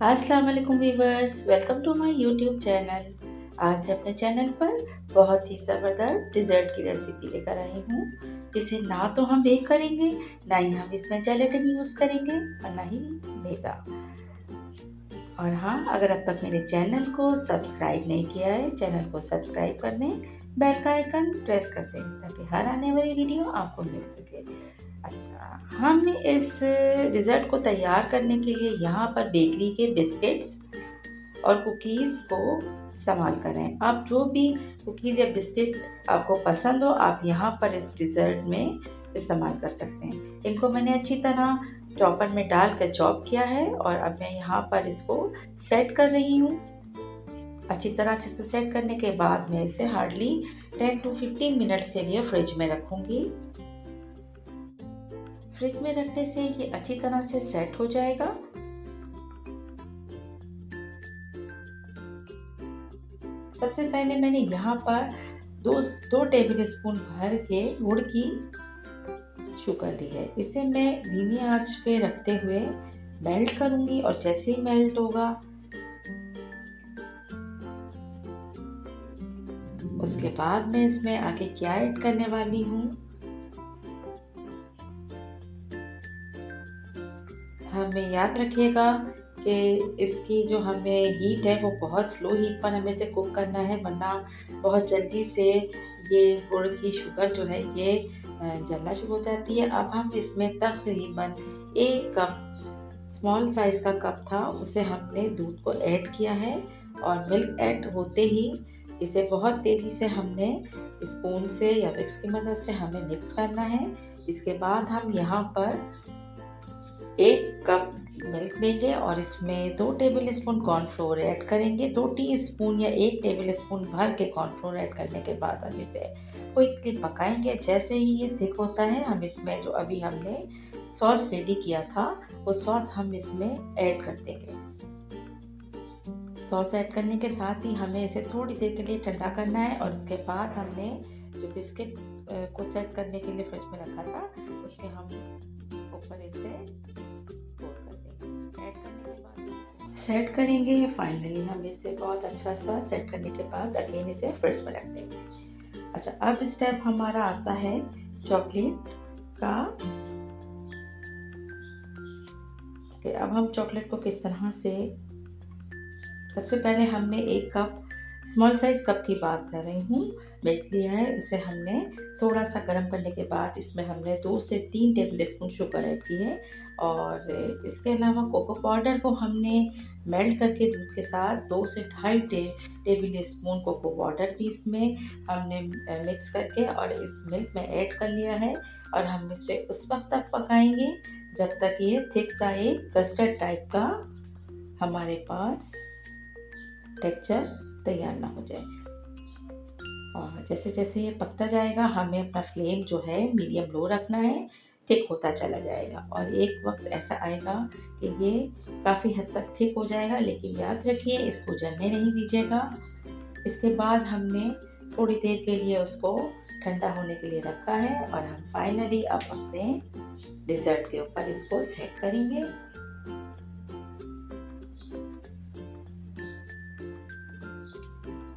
अस्सलाम वालेकुम viewers, welcome to my YouTube channel. आज मैं अपने चैनल पर बहुत ही ज़बरदस्त डिज़र्ट की रेसिपी लेकर आई हूँ, जिसे ना तो हम बेक करेंगे, ना ही हम इसमें जेलेटिन यूज़ करेंगे और ना ही मैदा। और हाँ, अगर अब तक मेरे चैनल को सब्सक्राइब नहीं किया है, चैनल को सब्सक्राइब कर दें, बेल का आइकन प्रेस कर दें ताकि हर आने वाली वीडियो आपको मिल सके। अच्छा, हम इस डिज़र्ट को तैयार करने के लिए यहाँ पर बेकरी के बिस्किट्स और कुकीज़ को इस्तेमाल करें। आप जो भी कुकीज़ या बिस्किट आपको पसंद हो, आप यहाँ पर इस डिज़र्ट में इस्तेमाल कर सकते हैं। इनको मैंने अच्छी तरह चॉपर में डालकर चॉप किया है और अब मैं यहाँ पर इसको सेट कर रही हूँ। अच्छी तरह से सेट करने के बाद मैं इसे हार्डली 10 to 15 मिनट्स के लिए फ्रिज में रखूँगी। फ्रिज में रखने से ये अच्छी तरह से सेट हो जाएगा। सबसे पहले मैंने यहाँ पर दो टेबल स्पून भर के गुड़ की शुगर ली है। इसे मैं धीमी आंच पे रखते हुए मेल्ट करूँगी और जैसे ही मेल्ट होगा उसके बाद मैं इसमें आगे क्या ऐड करने वाली हूँ। हमें याद रखिएगा कि इसकी जो हमें हीट है वो बहुत स्लो हीट पर हमें इसे कुक करना है, वरना बहुत जल्दी से ये गुड़ की शुगर जो है ये जलना शुरू हो जाती है। अब हम इसमें तकरीबन 1 कप स्मॉल साइज़ का कप था, उसे हमने दूध को ऐड किया है और मिल्क ऐड होते ही इसे बहुत तेज़ी से हमने स्पून से या विक्स की मदद से हमें मिक्स करना है। इसके बाद हम यहाँ पर 1 कप मिल्क लेंगे और इसमें 2 टेबल स्पून कॉर्नफ्लोर ऐड करेंगे। 2 टीस्पून या 1 टेबल स्पून भर के कॉर्नफ्लोर ऐड करने के बाद हम इसे क्विकली पकाएंगे। जैसे ही ये थिक होता है, हम इसमें जो अभी हमने सॉस रेडी किया था वो सॉस हम इसमें ऐड कर देंगे। सॉस ऐड करने के साथ ही हमें इसे थोड़ी देर के लिए ठंडा करना है और उसके बाद हमने जो बिस्किट को सेट करने के लिए फ्रिज में रखा था उसके हम ऊपर इसे ऐड करने के बाद सेट करेंगे। फाइनली हम इसे बहुत अच्छा सा सेट करने के बाद अगेन इसे फ्रिज में रख देंगे। अच्छा, अब स्टेप हमारा आता है चॉकलेट का। अब हम चॉकलेट को किस तरह से, सबसे पहले हमने 1 कप स्मॉल साइज़ कप की बात कर रही हूँ मिल्क लिया है। उसे हमने थोड़ा सा गर्म करने के बाद इसमें हमने 2 से 3 टेबल स्पून शुगर ऐड की है और इसके अलावा कोको पाउडर को हमने मेल्ट करके दूध के साथ 2 से ढाई टेबल स्पून कोको पाउडर भी इसमें हमने मिक्स करके और इस मिल्क में ऐड कर लिया है और हम इसे उस वक्त तक पकाएंगे जब तक ये थिक सा एक कस्टर्ड टाइप का हमारे पास टेक्सचर तैयार ना हो जाए। और जैसे जैसे ये पकता जाएगा हमें अपना फ्लेम जो है मीडियम लो रखना है, थिक होता चला जाएगा और एक वक्त ऐसा आएगा कि ये काफ़ी हद तक थिक हो जाएगा, लेकिन याद रखिए इसको जलने नहीं दीजिएगा। इसके बाद हमने थोड़ी देर के लिए उसको ठंडा होने के लिए रखा है और हम फाइनली अब अपने डिज़र्ट के ऊपर इसको सेट करेंगे।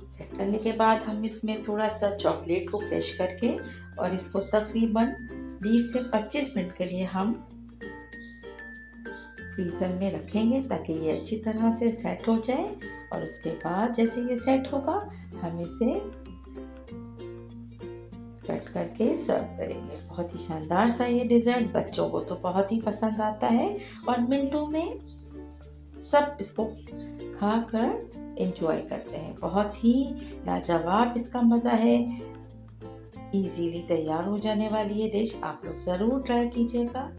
सेट करने के बाद हम इसमें थोड़ा सा चॉकलेट को क्रश करके और इसको तकरीबन 20 से 25 मिनट के लिए हम फ्रीज़र में रखेंगे ताकि ये अच्छी तरह से सेट हो जाए और उसके बाद जैसे ये सेट होगा हम इसे कट करके सर्व करेंगे। बहुत ही शानदार सा ये डिज़र्ट बच्चों को तो बहुत ही पसंद आता है और मिनटों में सब इसको खाकर एंजॉय करते हैं। बहुत ही लाजवाब इसका मज़ा है। इजीली तैयार हो जाने वाली ये डिश आप लोग ज़रूर ट्राई कीजिएगा।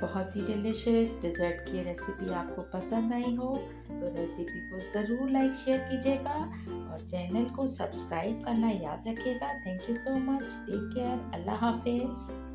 बहुत ही डिलीशियस डिज़र्ट की रेसिपी आपको पसंद आई हो तो रेसिपी को ज़रूर लाइक शेयर कीजिएगा और और चैनल को सब्सक्राइब करना याद रखिएगा। Thank you so much. Take care. अल्लाह हाफिज़।